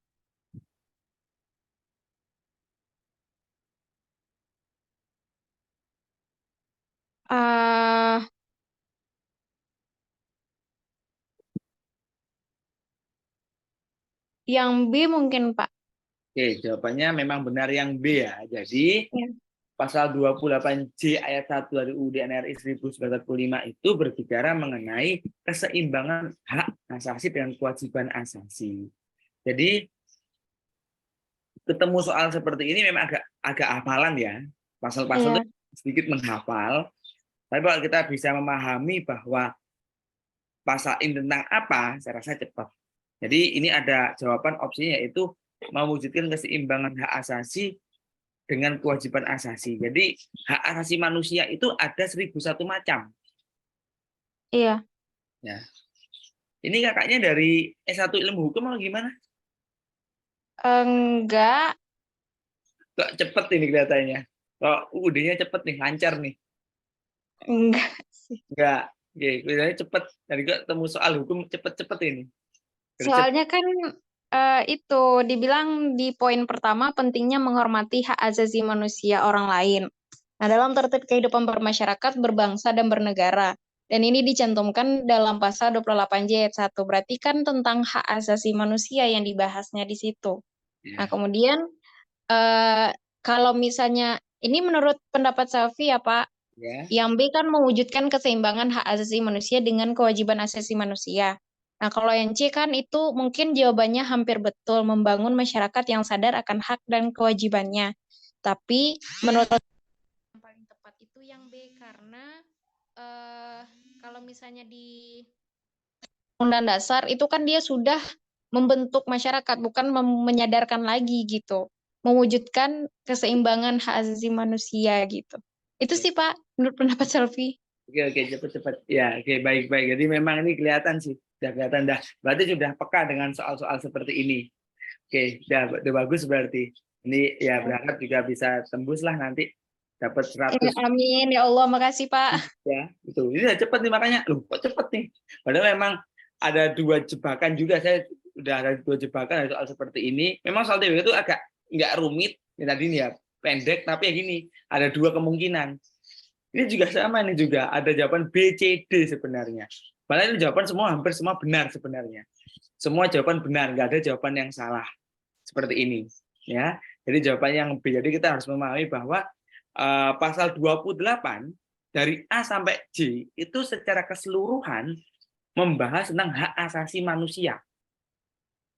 Ah, yang B mungkin, Pak. Oke, jawabannya memang benar yang B ya. Jadi Ya. pasal 28J ayat 1 dari UUD NRI 1945 itu berbicara mengenai keseimbangan hak asasi dengan kewajiban asasi. Jadi ketemu soal seperti ini memang agak hafalan ya. Pasal-pasal Iya. itu sedikit menghafal. Tapi kalau kita bisa memahami bahwa pasal ini tentang apa, saya rasa cepat. Jadi ini ada jawaban opsinya, yaitu mewujudkan keseimbangan hak asasi dengan kewajiban asasi. Jadi hak asasi manusia itu ada 1001 macam. Iya. Ya. Ini kakaknya dari S1 ilmu hukum atau gimana? Enggak. Kok cepet ini kelihatannya. Kok UUD-nya cepet nih, lancar nih. Enggak sih. Enggak. Oke, kelihatannya cepet. Jadi kok temu soal hukum cepet-cepet ini. Gercep. Soalnya kan itu dibilang di poin pertama pentingnya menghormati hak asasi manusia orang lain. Nah, dalam tertib kehidupan bermasyarakat, berbangsa, dan bernegara. Dan ini dicantumkan dalam pasal 28J ayat 1. Berarti kan tentang hak asasi manusia yang dibahasnya di situ. Nah, Ya. kemudian kalau misalnya, ini menurut pendapat Safi ya Pak, Ya. yang B kan mewujudkan keseimbangan hak asasi manusia dengan kewajiban asasi manusia. Nah, kalau yang C kan itu mungkin jawabannya hampir betul, membangun masyarakat yang sadar akan hak dan kewajibannya. Tapi menurut yang paling tepat itu yang B, karena kalau misalnya di Undang Dasar itu kan dia sudah membentuk masyarakat, bukan menyadarkan lagi gitu. Mewujudkan keseimbangan hak asasi manusia gitu. Itu sih Pak, menurut pendapat Selfie. Oke, cepet-cepet. Ya, oke, baik-baik. Jadi memang ini kelihatan sih. Sudah kelihatan dah. Berarti sudah peka dengan soal-soal seperti ini. Oke, udah bagus berarti. Ini ya berharap juga bisa tembus lah nanti dapat 100 Amin ya Allah, makasih Pak. ya. Itu. Ini udah cepet nih makanya. Loh, kok cepet nih? Padahal memang ada 2 jebakan juga. Saya udah ada 2 jebakan soal seperti ini. Memang soal TWK itu agak nggak rumit. Ya, tadi nih ya, pendek tapi ya gini, ada 2 kemungkinan. Ini juga sama, ini juga ada jawaban B, C, D sebenarnya. Padahal ini jawaban semua hampir semua benar sebenarnya. Semua jawaban benar, nggak ada jawaban yang salah seperti ini. Ya, jadi jawaban yang B. Jadi kita harus memahami bahwa pasal 28 dari A sampai J itu secara keseluruhan membahas tentang hak asasi manusia.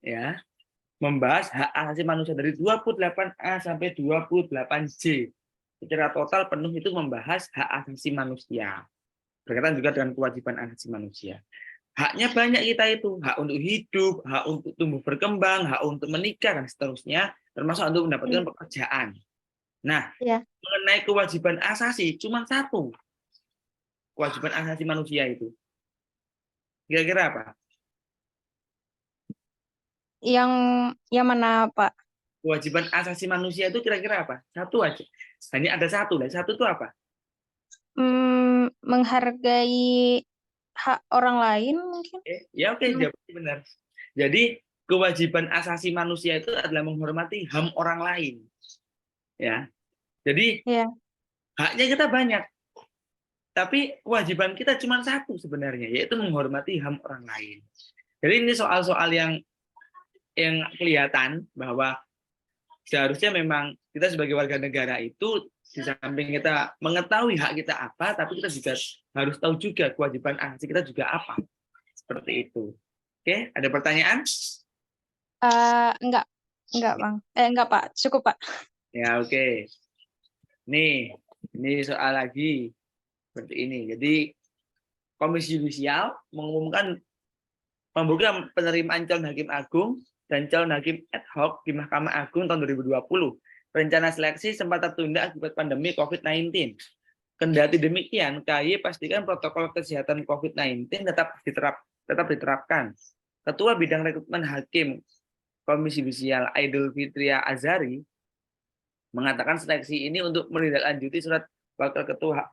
Ya, membahas hak asasi manusia dari 28A sampai 28J. Secara total penuh itu membahas hak asasi manusia. Berkaitan juga dengan kewajiban asasi manusia. Haknya banyak kita itu, hak untuk hidup, hak untuk tumbuh berkembang, hak untuk menikah, dan seterusnya, termasuk untuk mendapatkan pekerjaan. Nah, Ya. mengenai kewajiban asasi, cuma 1. Kewajiban asasi manusia itu. Kira-kira apa? Yang mana Pak? Kewajiban asasi manusia itu kira-kira apa? 1 aja. Hanya ada 1. Dan 1 itu apa? Menghargai hak orang lain mungkin. Ya oke, jawabannya benar. Jadi kewajiban asasi manusia itu adalah menghormati HAM orang lain. Ya. Jadi haknya kita banyak. Tapi kewajiban kita cuma 1 sebenarnya, yaitu menghormati HAM orang lain. Jadi ini soal-soal yang kelihatan bahwa seharusnya memang kita sebagai warga negara itu di samping kita mengetahui hak kita apa, tapi kita juga harus tahu juga kewajiban asasi kita juga apa. Seperti itu. Oke, ada pertanyaan? Enggak Bang. Enggak Pak, cukup Pak. Ya, oke. Ini soal lagi seperti ini. Jadi Komisi Yudisial mengumumkan pembukaan penerimaan calon hakim agung dan calon hakim ad hoc di Mahkamah Agung tahun 2020. Rencana seleksi sempat tertunda akibat pandemi COVID-19. Kendati demikian, KY pastikan protokol kesehatan COVID-19 tetap diterapkan. Ketua Bidang Rekrutmen Hakim Komisi Yudisial Aidul Fitria Azari mengatakan seleksi ini untuk menindaklanjuti surat Wakil Ketua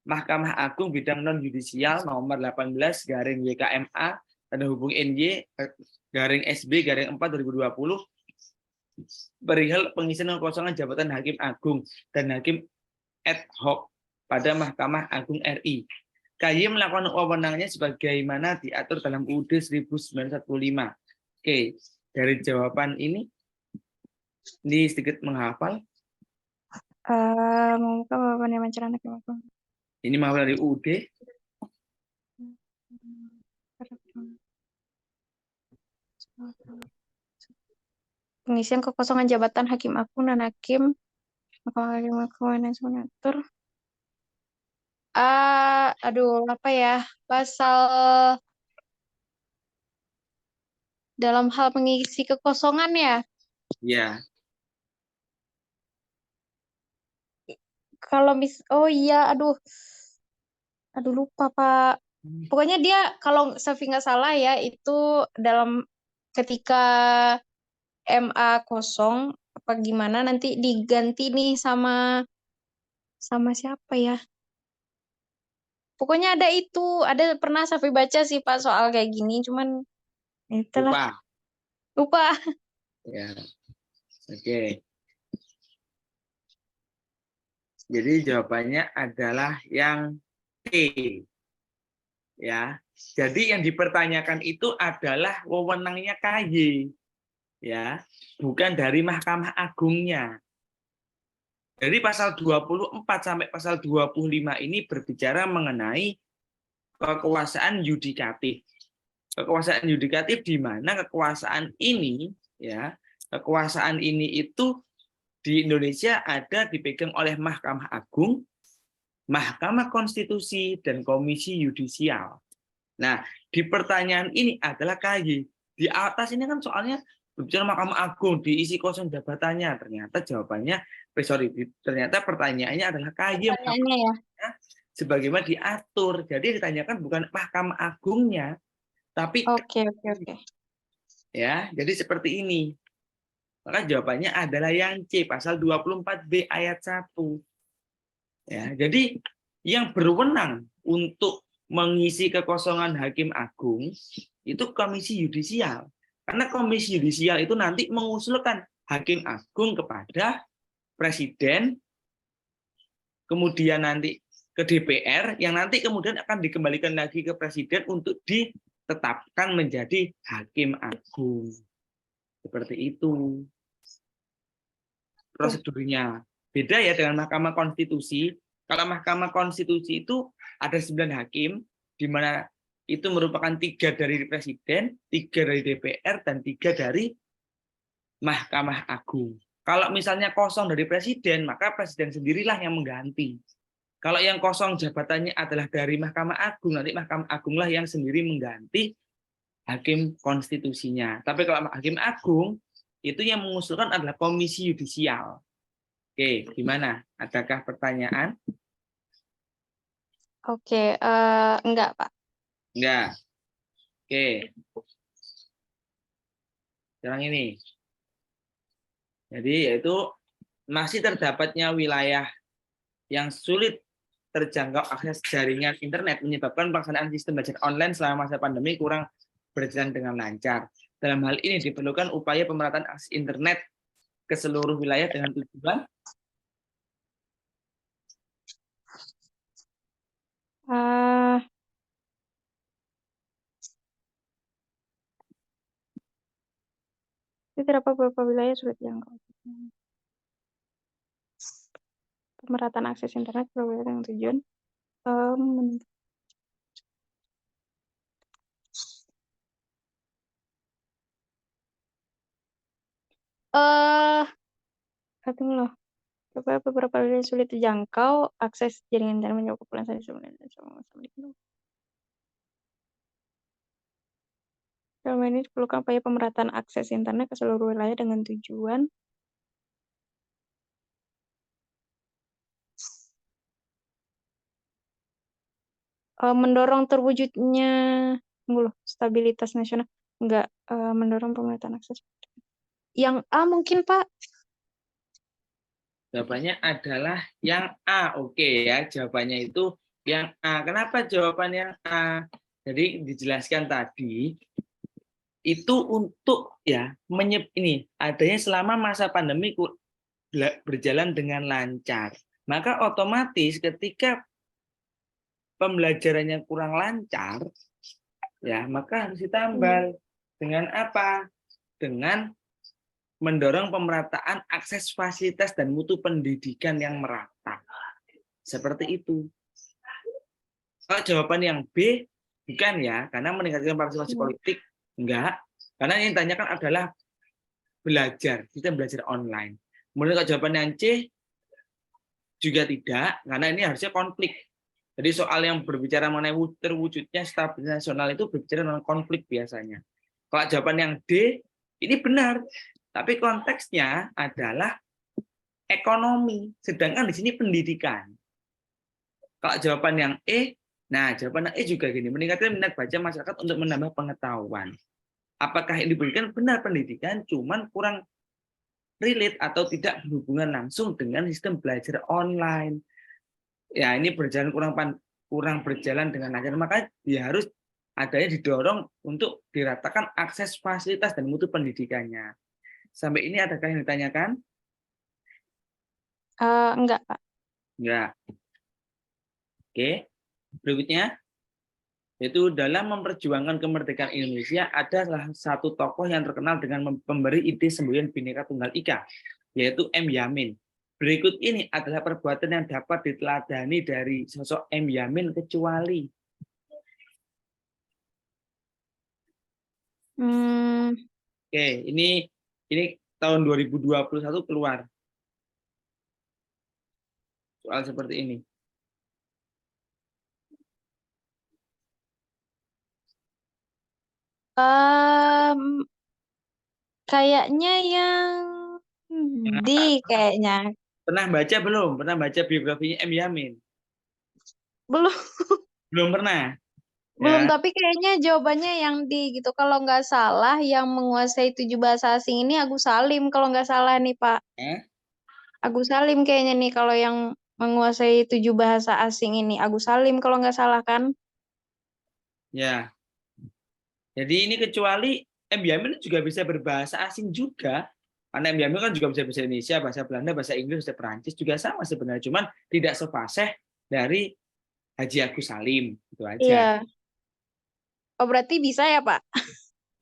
Mahkamah Agung bidang non yudisial nomor 18 garing YKMA dan hubung NY garing SB garing 4 2020 perihal pengisian kekosongan jabatan hakim agung dan hakim ad hoc pada Mahkamah Agung RI. KY melakukan wewenangnya sebagaimana diatur dalam UUD 1945. Oke, dari jawaban ini sedikit menghafal. Membuka papan yang mencerana hakim agung. Ini menghafal dari UUD. Pengisian kekosongan jabatan hakim agung dan hakim Mahkamah Hakim Agung dan senator. Aduh, apa ya? Pasal dalam hal mengisi kekosongan ya. Ya, Kalau oh iya, aduh lupa Pak. Pokoknya dia kalau Safi nggak salah ya itu dalam ketika MA kosong apa gimana nanti diganti nih sama siapa ya? Pokoknya ada pernah Safi baca sih Pak soal kayak gini, cuman itulah lupa. lupa. Ya, oke. Jadi jawabannya adalah yang T. Ya. Jadi yang dipertanyakan itu adalah wewenangnya KY. Ya, bukan dari Mahkamah Agungnya. Dari pasal 24 sampai pasal 25 ini berbicara mengenai kekuasaan yudikatif. Kekuasaan yudikatif di mana kekuasaan ini itu di Indonesia ada dipegang oleh Mahkamah Agung, Mahkamah Konstitusi, dan Komisi Yudisial. Nah, di pertanyaan ini adalah KY. Di atas ini kan soalnya berbicara Mahkamah Agung, diisi kosong jabatannya. Ternyata jawabannya, ternyata pertanyaannya adalah KY Pertanyaannya ya. sebagaimana diatur. Jadi ditanyakan bukan Mahkamah Agungnya, tapi Oke. ya. Jadi seperti ini. Maka jawabannya adalah yang C, pasal 24B ayat 1. Ya, jadi yang berwenang untuk mengisi kekosongan hakim agung itu Komisi Yudisial. Karena Komisi Yudisial itu nanti mengusulkan hakim agung kepada Presiden, kemudian nanti ke DPR, yang nanti kemudian akan dikembalikan lagi ke Presiden untuk ditetapkan menjadi hakim agung. Seperti itu prosedurnya. Beda ya dengan Mahkamah Konstitusi. Kalau Mahkamah Konstitusi itu ada 9 hakim, di mana itu merupakan 3 dari Presiden, 3 dari DPR, dan 3 dari Mahkamah Agung. Kalau misalnya kosong dari Presiden, maka Presiden sendirilah yang mengganti. Kalau yang kosong jabatannya adalah dari Mahkamah Agung, nanti Mahkamah Agunglah yang sendiri mengganti hakim konstitusinya. Tapi kalau hakim agung, itu yang mengusulkan adalah Komisi Yudisial. Oke, gimana? Adakah pertanyaan? Oke, enggak Pak. Enggak. Oke. Sekarang ini. Jadi yaitu masih terdapatnya wilayah yang sulit terjangkau akses jaringan internet menyebabkan pelaksanaan sistem belajar online selama masa pandemi kurang berjalan dengan lancar. Dalam hal ini diperlukan upaya pemerataan akses internet ke seluruh wilayah dengan tujuan Terdapat beberapa wilayah sulit dijangkau. Pemerataan akses internet ke wilayah dengan tujuan Eh, Tapi loh, beberapa wilayah sulit dijangkau, akses jaringan internet menjauh populasi Assalamualaikum. Dalam ini diperlukan upaya pemerataan akses internet ke seluruh wilayah dengan tujuan mendorong terwujudnya stabilitas nasional. Enggak, mendorong pemerataan akses. Yang A mungkin, Pak. Jawabannya adalah yang A. Oke ya, jawabannya itu yang A. Kenapa jawaban yang A? Jadi dijelaskan tadi itu untuk ya ini adanya selama masa pandemi berjalan dengan lancar. Maka otomatis ketika pembelajarannya kurang lancar, ya maka harus ditambal dengan apa? Dengan mendorong pemerataan akses fasilitas dan mutu pendidikan yang merata. Seperti itu. Kalau jawaban yang B, bukan ya, karena meningkatkan partisipasi politik, enggak. Karena yang ditanyakan adalah belajar, sistem belajar online. Kemudian kalau jawaban yang C, juga tidak, karena ini harusnya konflik. Jadi soal yang berbicara mengenai terwujudnya stabilitas nasional itu berbicara tentang konflik biasanya. Kalau jawaban yang D, ini benar, tapi konteksnya adalah ekonomi, sedangkan di sini pendidikan. Kalau jawaban yang E, nah jawaban yang E juga gini, meningkatkan minat baca masyarakat untuk menambah pengetahuan. Apakah ini diberikan benar pendidikan, cuman kurang relate atau tidak berhubungan langsung dengan sistem belajar online. Ya ini berjalan kurang berjalan dengan lancar, maka dia harus adanya didorong untuk diratakan akses fasilitas dan mutu pendidikannya. Sampai ini adakah yang ditanyakan? Enggak, Pak. Enggak. Oke, berikutnya yaitu dalam memperjuangkan kemerdekaan Indonesia ada salah satu tokoh yang terkenal dengan pemberi ide semboyan Bhinneka Tunggal Ika, yaitu M. Yamin. Berikut ini adalah perbuatan yang dapat diteladani dari sosok M. Yamin kecuali. Oke, ini tahun 2021 keluar soal seperti ini. Kayaknya yang D kayaknya. Pernah baca belum? Pernah baca biografinya M. Yamin? Belum. Belum pernah. Belum, Ya. tapi kayaknya jawabannya yang D gitu. Kalau nggak salah, yang menguasai 7 bahasa asing ini Agus Salim. Kalau nggak salah nih, Pak. Agus Salim kayaknya nih kalau yang menguasai 7 bahasa asing ini. Agus Salim kalau nggak salah kan? Ya. Jadi ini kecuali M. Yamin juga bisa berbahasa asing juga. Karena M. Yamin kan juga bisa bahasa Indonesia, bahasa Belanda, bahasa Inggris, bahasa Perancis juga sama sebenarnya. Cuman tidak sefasih dari Haji Agus Salim. Itu aja. Iya. Oh, berarti bisa ya, Pak?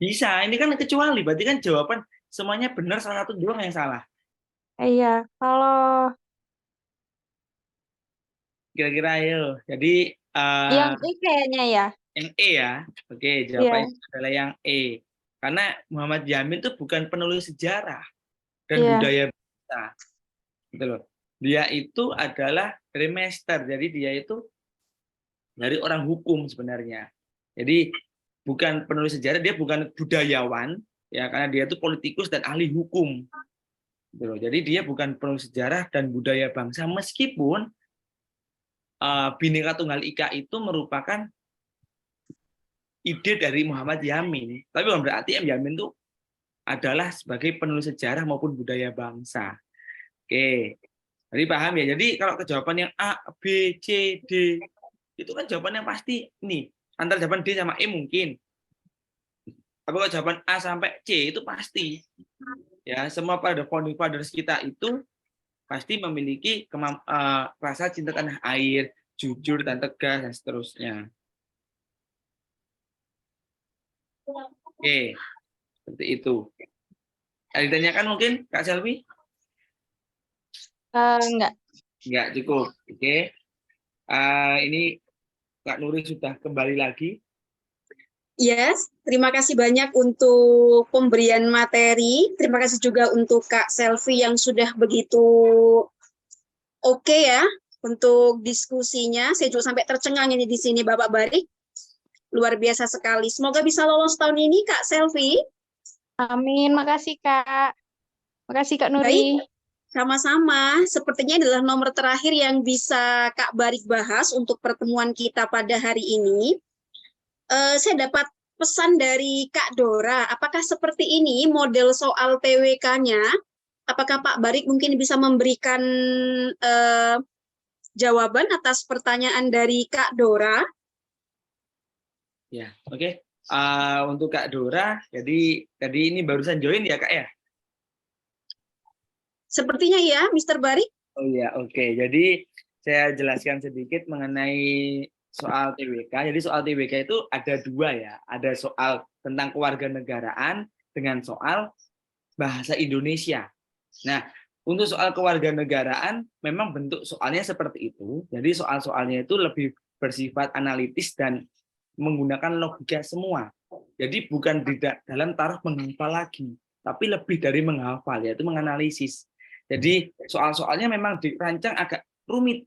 Bisa. Ini kan kecuali. Berarti kan jawaban semuanya benar, salah satu doang yang salah. Iya. Kalau Kira-kira ayo. Jadi yang E kayaknya ya. yang E ya. Oke, jawabannya adalah yang E. Karena Muhammad Yamin itu bukan penulis sejarah dan budaya bangsa. Gitu loh. Dia itu adalah dari master. Jadi dia itu dari orang hukum sebenarnya. Jadi bukan penulis sejarah, dia bukan budayawan ya, karena dia itu politikus dan ahli hukum. Gitu loh. Jadi dia bukan penulis sejarah dan budaya bangsa meskipun Bhinneka Tunggal Ika itu merupakan ide dari Muhammad Yamin. Tapi bukan berarti M. Yamin itu adalah sebagai penulis sejarah maupun budaya bangsa. Oke, jadi paham ya. Jadi kalau jawaban yang A, B, C, D itu kan jawaban yang pasti ini antara jawaban D sama E mungkin. Tapi kalau jawaban A sampai C itu pasti. Ya, semua pada founding fathers kita itu pasti memiliki rasa cinta tanah air, jujur dan tegas dan seterusnya. Oke, seperti itu. Ada ditanyakan mungkin Kak Selvi? Enggak. Enggak cukup. Oke. Ini Kak Nuri sudah kembali lagi. Yes, terima kasih banyak untuk pemberian materi. Terima kasih juga untuk Kak Selvi yang sudah begitu oke ya untuk diskusinya. Saya juga sampai tercengang ini di sini Bapak Barik. Luar biasa sekali. Semoga bisa lolos tahun ini Kak Selvi. Amin, makasih Kak. Makasih Kak Baik, Nuri. sama-sama. Sepertinya adalah nomor terakhir yang bisa Kak Barik bahas untuk pertemuan kita pada hari ini. Saya dapat pesan dari Kak Dora. Apakah seperti ini model soal TWK-nya? Apakah Pak Barik mungkin bisa memberikan jawaban atas pertanyaan dari Kak Dora? Ya, oke. Untuk Kak Dora, jadi tadi ini barusan join ya Kak ya? Sepertinya ya, Mr. Barik. Oh iya, oke. Jadi saya jelaskan sedikit mengenai soal TWK. Jadi soal TWK itu ada dua ya. Ada soal tentang kewarganegaraan dengan soal bahasa Indonesia. Nah, untuk soal kewarganegaraan memang bentuk soalnya seperti itu. Jadi soal-soalnya itu lebih bersifat analitis dan menggunakan logika semua. Jadi bukan dalam taraf menghafal lagi, tapi lebih dari menghafal, yaitu menganalisis. Jadi soal-soalnya memang dirancang agak rumit.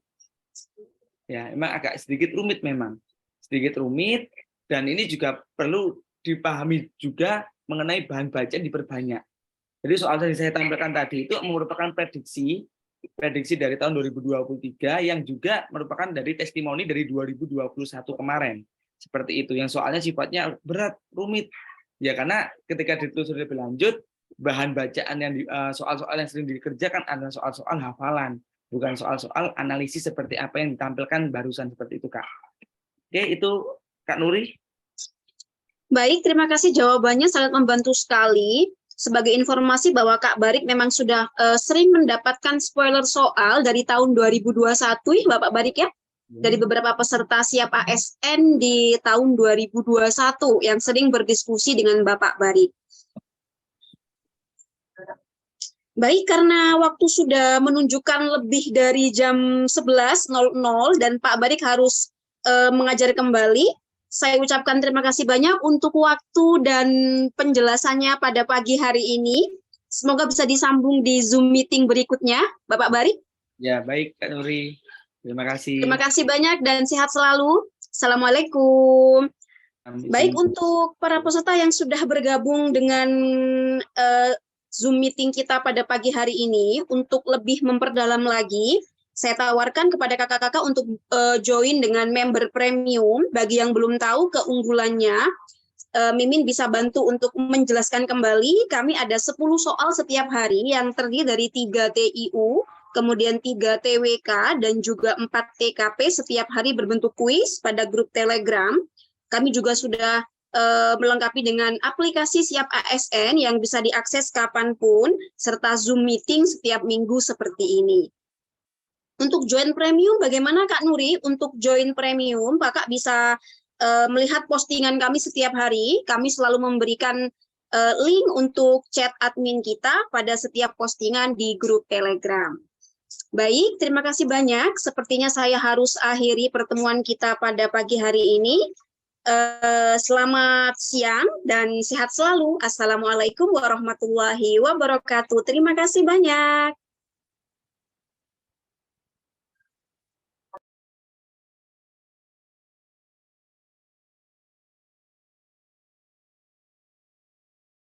Ya, memang agak sedikit rumit memang. Sedikit rumit, dan ini juga perlu dipahami juga mengenai bahan bacaan diperbanyak. Jadi soal yang saya tampilkan tadi itu merupakan prediksi dari tahun 2023 yang juga merupakan dari testimoni dari 2021 kemarin. Seperti itu, yang soalnya sifatnya berat, rumit. Ya karena ketika ditelusuri lebih lanjut, bahan bacaan yang soal-soal yang sering dikerjakan adalah soal-soal hafalan, bukan soal-soal analisis seperti apa yang ditampilkan barusan seperti itu, Kak. Oke, itu Kak Nuri. Baik, terima kasih jawabannya sangat membantu sekali. Sebagai informasi bahwa Kak Barik memang sudah sering mendapatkan spoiler soal dari tahun 2021 ya Bapak Barik ya. Dari beberapa peserta siap ASN di tahun 2021 yang sering berdiskusi dengan Bapak Barik. Baik, karena waktu sudah menunjukkan lebih dari jam 11.00 dan Pak Barik harus mengajar kembali, saya ucapkan terima kasih banyak untuk waktu dan penjelasannya pada pagi hari ini. Semoga bisa disambung di Zoom meeting berikutnya, Bapak Barik. Ya, baik Kak Nuri. Terima kasih. Terima kasih banyak dan sehat selalu. Assalamualaikum. Baik, untuk para peserta yang sudah bergabung dengan Zoom meeting kita pada pagi hari ini, untuk lebih memperdalam lagi, saya tawarkan kepada kakak-kakak untuk join dengan member premium. Bagi yang belum tahu keunggulannya, Mimin bisa bantu untuk menjelaskan kembali. Kami ada 10 soal setiap hari yang terdiri dari 3 TIU, kemudian 3 TWK, dan juga 4 TKP setiap hari berbentuk kuis pada grup Telegram. Kami juga sudah melengkapi dengan aplikasi Siap ASN yang bisa diakses kapanpun, serta Zoom meeting setiap minggu seperti ini. Untuk join premium, bagaimana Kak Nuri? Untuk join premium, Kakak bisa melihat postingan kami setiap hari. Kami selalu memberikan link untuk chat admin kita pada setiap postingan di grup Telegram. Baik, terima kasih banyak. Sepertinya saya harus akhiri pertemuan kita pada pagi hari ini. Selamat siang dan sehat selalu. Assalamualaikum warahmatullahi wabarakatuh. Terima kasih banyak.